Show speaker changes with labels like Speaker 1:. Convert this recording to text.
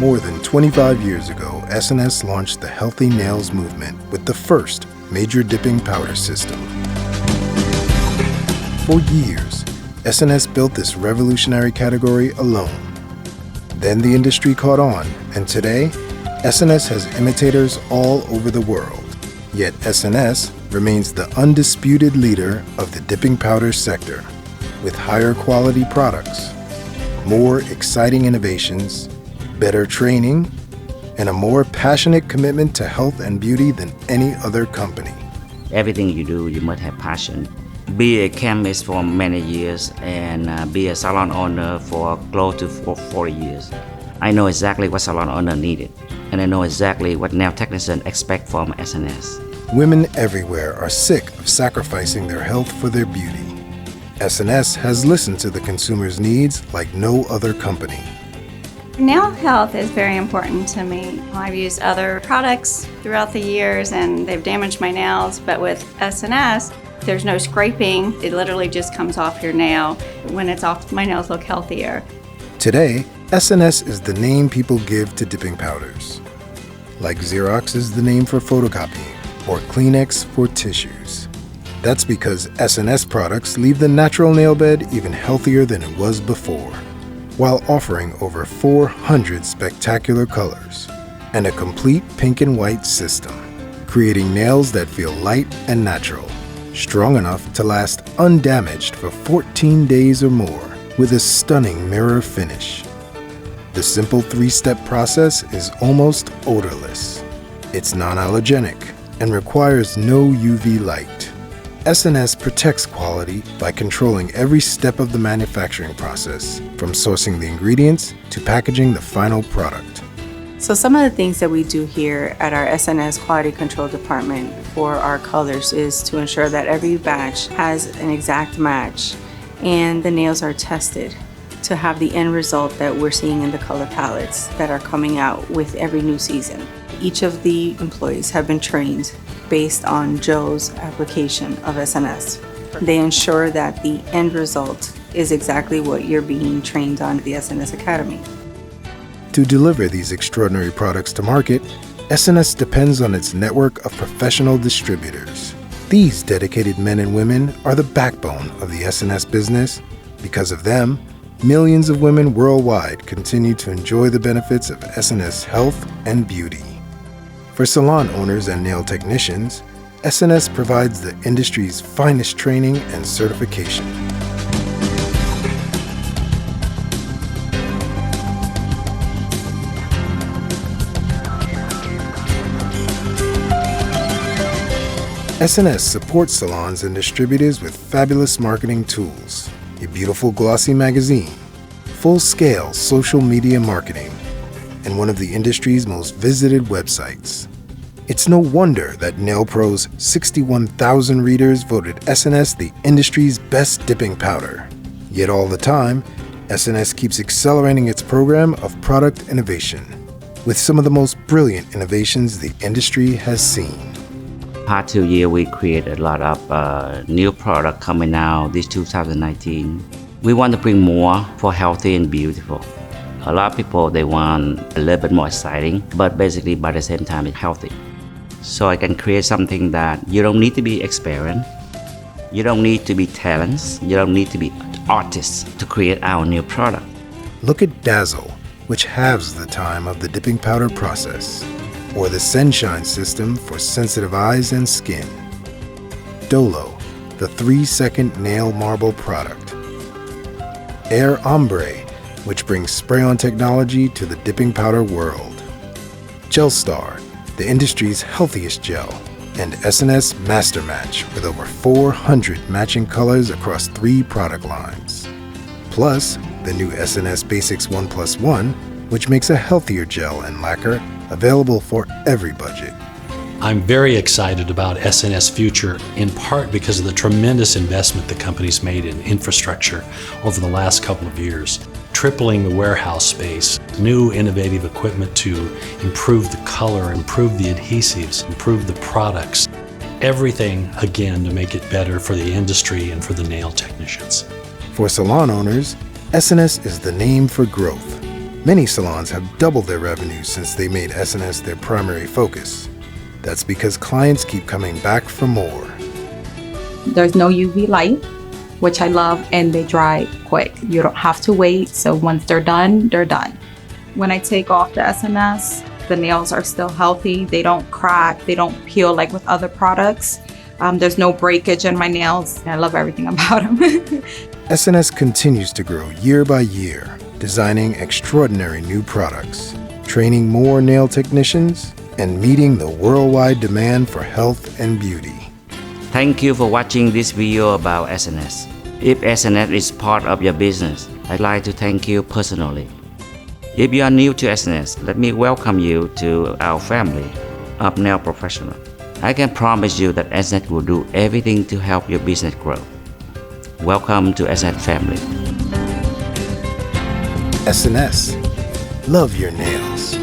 Speaker 1: More than 25 years ago, SNS launched the Healthy Nails movement with the first major dipping powder system. For years, SNS built this revolutionary category alone. Then the industry caught on, and today, SNS has imitators all over the world. Yet SNS remains the undisputed leader of the dipping powder sector, with higher quality products, more exciting innovations, better training, and a more passionate commitment to health and beauty than any other company.
Speaker 2: Everything you do, you must have passion. Be a chemist for many years and be a salon owner for close to 40 years. I know exactly what salon owner needed, and I know exactly what nail technicians expect from SNS.
Speaker 1: Women everywhere are sick of sacrificing their health for their beauty. SNS has listened to the consumer's needs like no other company.
Speaker 3: Nail health is very important to me. I've used other products throughout the years and they've damaged my nails, but with SNS, there's no scraping. It literally just comes off your nail. When it's off, my nails look healthier.
Speaker 1: Today, SNS is the name people give to dipping powders. Like Xerox is the name for photocopying, or Kleenex for tissues. That's because SNS products leave the natural nail bed even healthier than it was before, while offering over 400 spectacular colors and a complete pink and white system, creating nails that feel light and natural, strong enough to last undamaged for 14 days or more, with a stunning mirror finish. The simple 3-step process is almost odorless. It's non-allergenic and requires no UV light. SNS protects quality by controlling every step of the manufacturing process, from sourcing the ingredients to packaging the final product.
Speaker 4: So some of the things that we do here at our SNS Quality Control Department for our colors is to ensure that every batch has an exact match and the nails are tested to have the end result that we're seeing in the color palettes that are coming out with every new season. Each of the employees have been trained based on Joe's application of SNS. They ensure that the end result is exactly what you're being trained on at the SNS Academy.
Speaker 1: To deliver these extraordinary products to market, SNS depends on its network of professional distributors. These dedicated men and women are the backbone of the SNS business. Because of them, millions of women worldwide continue to enjoy the benefits of SNS health and beauty. For salon owners and nail technicians, SNS provides the industry's finest training and certification. SNS supports salons and distributors with fabulous marketing tools, a beautiful glossy magazine, full-scale social media marketing, and one of the industry's most visited websites. It's no wonder that NailPro's 61,000 readers voted SNS the industry's best dipping powder. Yet all the time, SNS keeps accelerating its program of product innovation, with some of the most brilliant innovations the industry has seen.
Speaker 2: Past 2 years, we created a lot of new product coming out this 2019. We want to bring more for healthy and beautiful. A lot of people, they want a little bit more exciting, but basically by the same time, it's healthy. So I can create something that you don't need to be experienced, you don't need to be talents, you don't need to be artists to create our new product.
Speaker 1: Look at Dazzle, which halves the time of the dipping powder process, or the Sunshine system for sensitive eyes and skin. Dolo, the 3-second nail marble product. Air Ombre, which brings spray-on technology to the dipping powder world. Gelstar, the industry's healthiest gel, and SNS Master Match with over 400 matching colors across 3 product lines. Plus, the new SNS Basics 1+1, which makes a healthier gel and lacquer available for every budget.
Speaker 5: I'm very excited about SNS future, in part because of the tremendous investment the company's made in infrastructure over the last couple of years. Tripling the warehouse space, new innovative equipment to improve the color, improve the adhesives, improve the products. Everything, again, to make it better for the industry and for the nail technicians.
Speaker 1: For salon owners, SNS is the name for growth. Many salons have doubled their revenues since they made SNS their primary focus. That's because clients keep coming back for more.
Speaker 6: There's no UV light, which I love, and they dry quick. You don't have to wait, so once they're done, they're done. When I take off the SNS, the nails are still healthy. They don't crack, they don't peel like with other products. There's no breakage in my nails. I love everything about them.
Speaker 1: SNS continues to grow year by year, designing extraordinary new products, training more nail technicians, and meeting the worldwide demand for health and beauty.
Speaker 2: Thank you for watching this video about SNS. If SNS is part of your business, I'd like to thank you personally. If you are new to SNS, let me welcome you to our family of nail professionals. I can promise you that SNS will do everything to help your business grow. Welcome to SNS family.
Speaker 1: SNS. Love your nails.